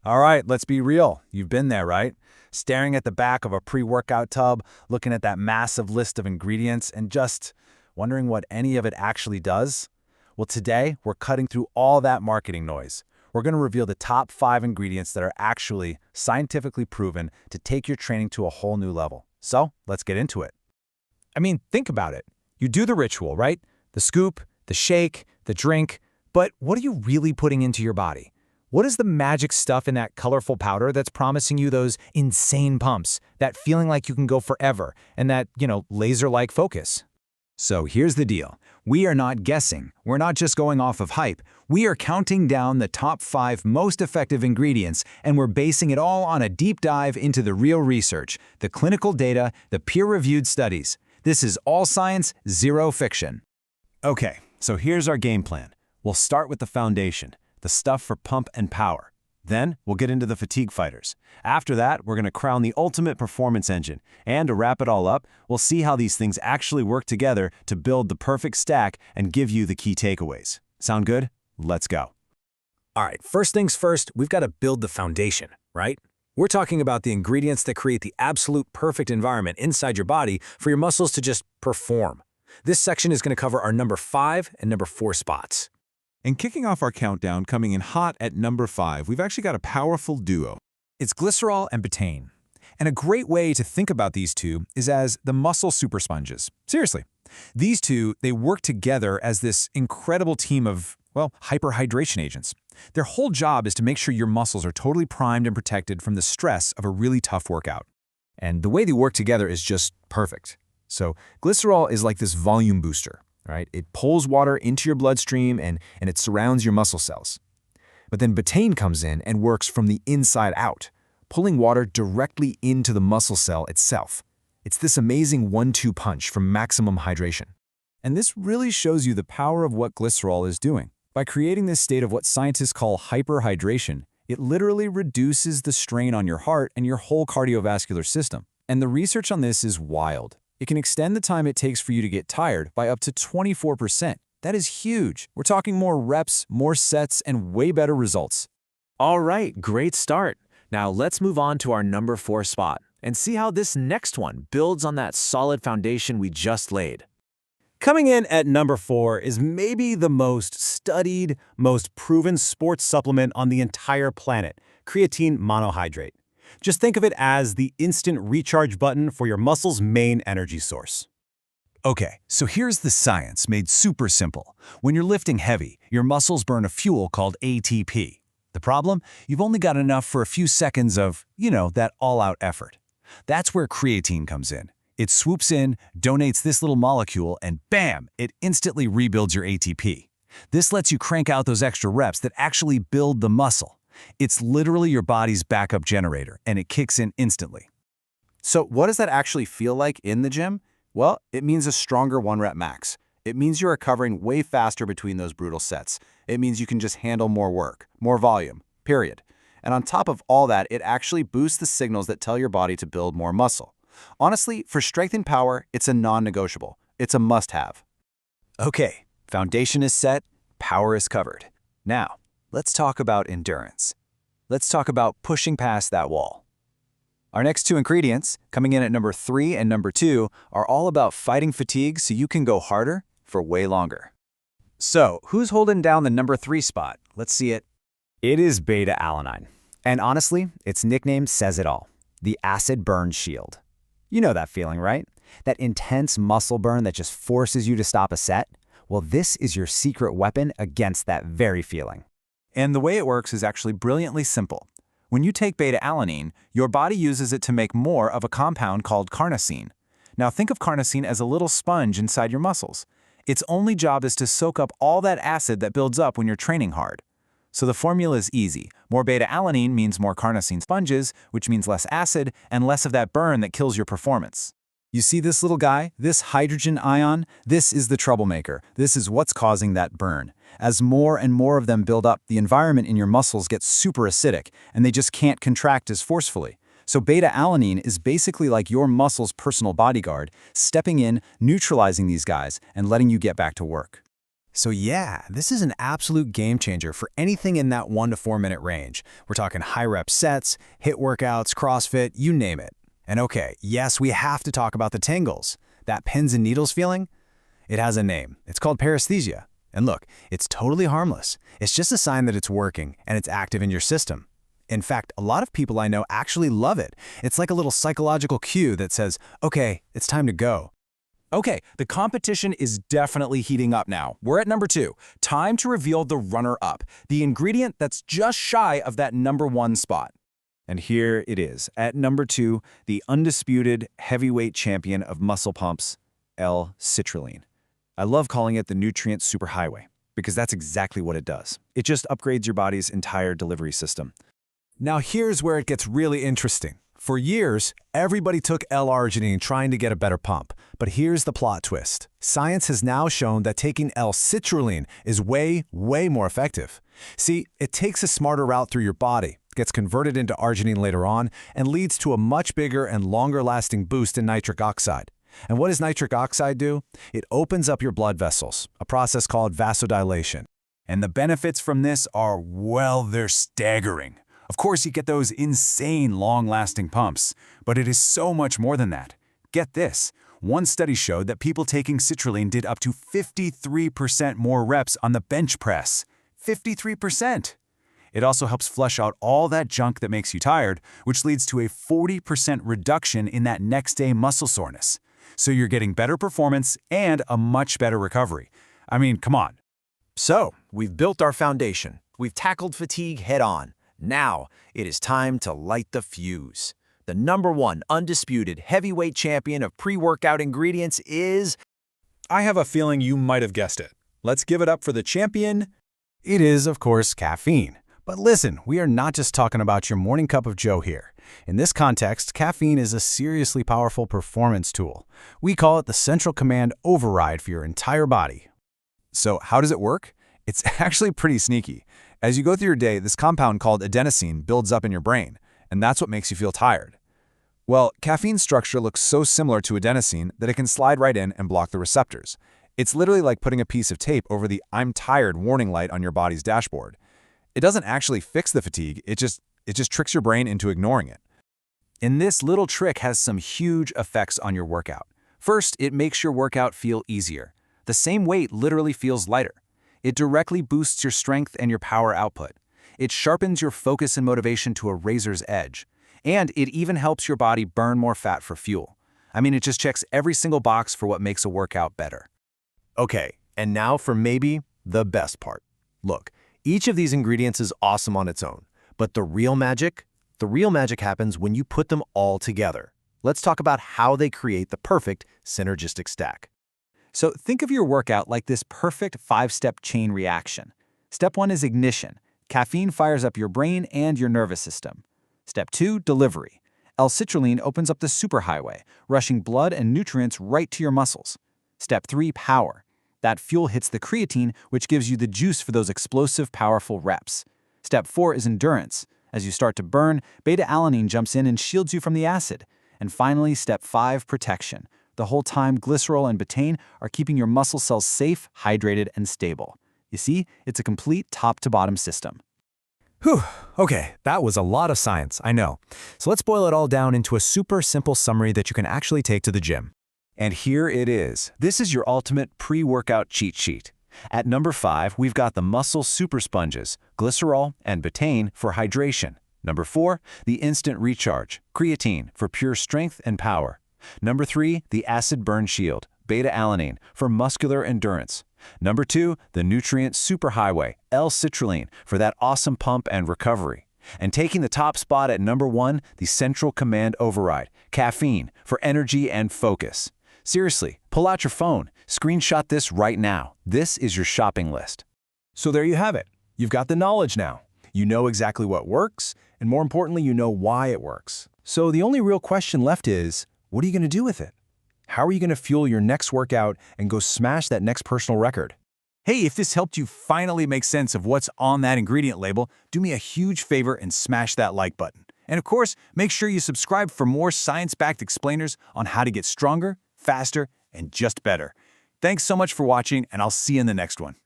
All right, let's be real. You've been there, right? Staring at the back of a pre-workout tub, looking at that massive list of ingredients, and just wondering what any of it actually does? Well, today, we're cutting through all that marketing noise. We're going to reveal the top 5 ingredients that are actually scientifically proven to take your training to a whole new level. So, let's get into it. I mean, think about it. You do the ritual, right? The scoop, the shake, the drink, but what are you really putting into your body? What is the magic stuff in that colorful powder that's promising you those insane pumps, that feeling like you can go forever, and that, laser-like focus? So here's the deal. We are not guessing. We're not just going off of hype. We are counting down the top 5 most effective ingredients, and we're basing it all on a deep dive into the real research, the clinical data, the peer-reviewed studies. This is all science, zero fiction. Okay, so here's our game plan. We'll start with the foundation, the stuff for pump and power. Then, we'll get into the fatigue fighters. After that, we're going to crown the ultimate performance engine. And to wrap it all up, we'll see how these things actually work together to build the perfect stack and give you the key takeaways. Sound good? Let's go. All right, first things first, we've got to build the foundation, right? We're talking about the ingredients that create the absolute perfect environment inside your body for your muscles to just perform. This section is going to cover our number 5 and number 4 spots. And kicking off our countdown, coming in hot at number 5, we've actually got a powerful duo. It's glycerol and betaine. And a great way to think about these two is as the muscle super sponges. Seriously. These two, they work together as this incredible team of, hyperhydration agents. Their whole job is to make sure your muscles are totally primed and protected from the stress of a really tough workout. And the way they work together is just perfect. So glycerol is like this volume booster. Right? It pulls water into your bloodstream and it surrounds your muscle cells. But then betaine comes in and works from the inside out, pulling water directly into the muscle cell itself. It's this amazing 1-2 punch for maximum hydration. And this really shows you the power of what glycerol is doing. By creating this state of what scientists call hyperhydration, it literally reduces the strain on your heart and your whole cardiovascular system. And the research on this is wild. It can extend the time it takes for you to get tired by up to 24%. That is huge. We're talking more reps, more sets, and way better results. All right, great start. Now let's move on to our number 4 spot and see how this next one builds on that solid foundation we just laid. Coming in at number 4 is maybe the most studied, most proven sports supplement on the entire planet, creatine monohydrate. Just think of it as the instant recharge button for your muscle's main energy source. Okay, so here's the science made super simple. When you're lifting heavy, your muscles burn a fuel called ATP. The problem? You've only got enough for a few seconds of, that all-out effort. That's where creatine comes in. It swoops in, donates this little molecule, and bam, it instantly rebuilds your ATP. This lets you crank out those extra reps that actually build the muscle. It's literally your body's backup generator, and it kicks in instantly. So what does that actually feel like in the gym? Well, it means a stronger 1-rep max. It means you're recovering way faster between those brutal sets. It means you can just handle more work, more volume, period. And on top of all that, it actually boosts the signals that tell your body to build more muscle. Honestly, for strength and power, it's a non-negotiable. It's a must-have. Okay, foundation is set, power is covered. Now, let's talk about endurance. Let's talk about pushing past that wall. Our next 2 ingredients, coming in at number 3 and number 2, are all about fighting fatigue so you can go harder for way longer. So, who's holding down the number 3 spot? Let's see it. It is beta-alanine. And honestly, its nickname says it all. The acid burn shield. You know that feeling, right? That intense muscle burn that just forces you to stop a set? Well, this is your secret weapon against that very feeling. And the way it works is actually brilliantly simple. When you take beta-alanine, your body uses it to make more of a compound called carnosine. Now think of carnosine as a little sponge inside your muscles. Its only job is to soak up all that acid that builds up when you're training hard. So the formula is easy. More beta-alanine means more carnosine sponges, which means less acid and less of that burn that kills your performance. You see this little guy, this hydrogen ion? This is the troublemaker. This is what's causing that burn. As more and more of them build up, the environment in your muscles gets super acidic, and they just can't contract as forcefully. So beta-alanine is basically like your muscle's personal bodyguard, stepping in, neutralizing these guys, and letting you get back to work. So yeah, this is an absolute game changer for anything in that 1 to 4 minute range. We're talking high rep sets, HIIT workouts, CrossFit, you name it. And okay, yes, we have to talk about the tingles. That pins and needles feeling? It has a name. It's called paresthesia. And look, it's totally harmless. It's just a sign that it's working and it's active in your system. In fact, a lot of people I know actually love it. It's like a little psychological cue that says, okay, it's time to go. Okay, the competition is definitely heating up now. We're at number 2. Time to reveal the runner-up, the ingredient that's just shy of that number 1 spot. And here it is, at number 2, the undisputed heavyweight champion of muscle pumps, L-citrulline. I love calling it the nutrient superhighway, because that's exactly what it does. It just upgrades your body's entire delivery system. Now here's where it gets really interesting. For years, everybody took L-arginine trying to get a better pump. But here's the plot twist. Science has now shown that taking L-citrulline is way more effective. See, it takes a smarter route through your body, gets converted into arginine later on, and leads to a much bigger and longer-lasting boost in nitric oxide. And what does nitric oxide do? It opens up your blood vessels, a process called vasodilation. And the benefits from this are, well, they're staggering. Of course, you get those insane long-lasting pumps, but it is so much more than that. Get this. One study showed that people taking citrulline did up to 53% more reps on the bench press. 53%! It also helps flush out all that junk that makes you tired, which leads to a 40% reduction in that next-day muscle soreness. So you're getting better performance and a much better recovery. I mean, come on. So, we've built our foundation. We've tackled fatigue head-on. Now, it is time to light the fuse. The number 1 undisputed heavyweight champion of pre-workout ingredients is... I have a feeling you might have guessed it. Let's give it up for the champion. It is, of course, caffeine. But listen, we are not just talking about your morning cup of joe here. In this context, caffeine is a seriously powerful performance tool. We call it the central command override for your entire body. So how does it work? It's actually pretty sneaky. As you go through your day, this compound called adenosine builds up in your brain, and that's what makes you feel tired. Well, caffeine's structure looks so similar to adenosine that it can slide right in and block the receptors. It's literally like putting a piece of tape over the "I'm tired" warning light on your body's dashboard. It doesn't actually fix the fatigue, it just tricks your brain into ignoring it. And this little trick has some huge effects on your workout. First, it makes your workout feel easier. The same weight literally feels lighter. It directly boosts your strength and your power output. It sharpens your focus and motivation to a razor's edge. And it even helps your body burn more fat for fuel. I mean, it just checks every single box for what makes a workout better. Okay, and now for maybe the best part. Look, each of these ingredients is awesome on its own, but the real magic happens when you put them all together. Let's talk about how they create the perfect synergistic stack. So think of your workout like this perfect 5-step chain reaction. Step 1 is ignition. Caffeine fires up your brain and your nervous system. Step 2, delivery. L-citrulline opens up the superhighway, rushing blood and nutrients right to your muscles. Step 3, power. That fuel hits the creatine, which gives you the juice for those explosive, powerful reps. Step 4 is endurance. As you start to burn, beta-alanine jumps in and shields you from the acid. And finally, step 5, protection. The whole time, glycerol and betaine are keeping your muscle cells safe, hydrated, and stable. You see, it's a complete top-to-bottom system. Whew, okay, that was a lot of science, I know. So let's boil it all down into a super simple summary that you can actually take to the gym. And here it is. This is your ultimate pre-workout cheat sheet. At number 5, we've got the muscle super sponges, glycerol and betaine for hydration. Number 4, the instant recharge, creatine for pure strength and power. Number 3, the acid burn shield, beta-alanine for muscular endurance. Number 2, the nutrient superhighway, L-citrulline for that awesome pump and recovery. And taking the top spot at number 1, the central command override, caffeine for energy and focus. Seriously, pull out your phone, screenshot this right now. This is your shopping list. So there you have it. You've got the knowledge now. You know exactly what works, and more importantly, you know why it works. So the only real question left is, what are you going to do with it? How are you going to fuel your next workout and go smash that next personal record? Hey, if this helped you finally make sense of what's on that ingredient label, do me a huge favor and smash that like button. And of course, make sure you subscribe for more science-backed explainers on how to get stronger, faster, and just better. Thanks so much for watching, and I'll see you in the next one.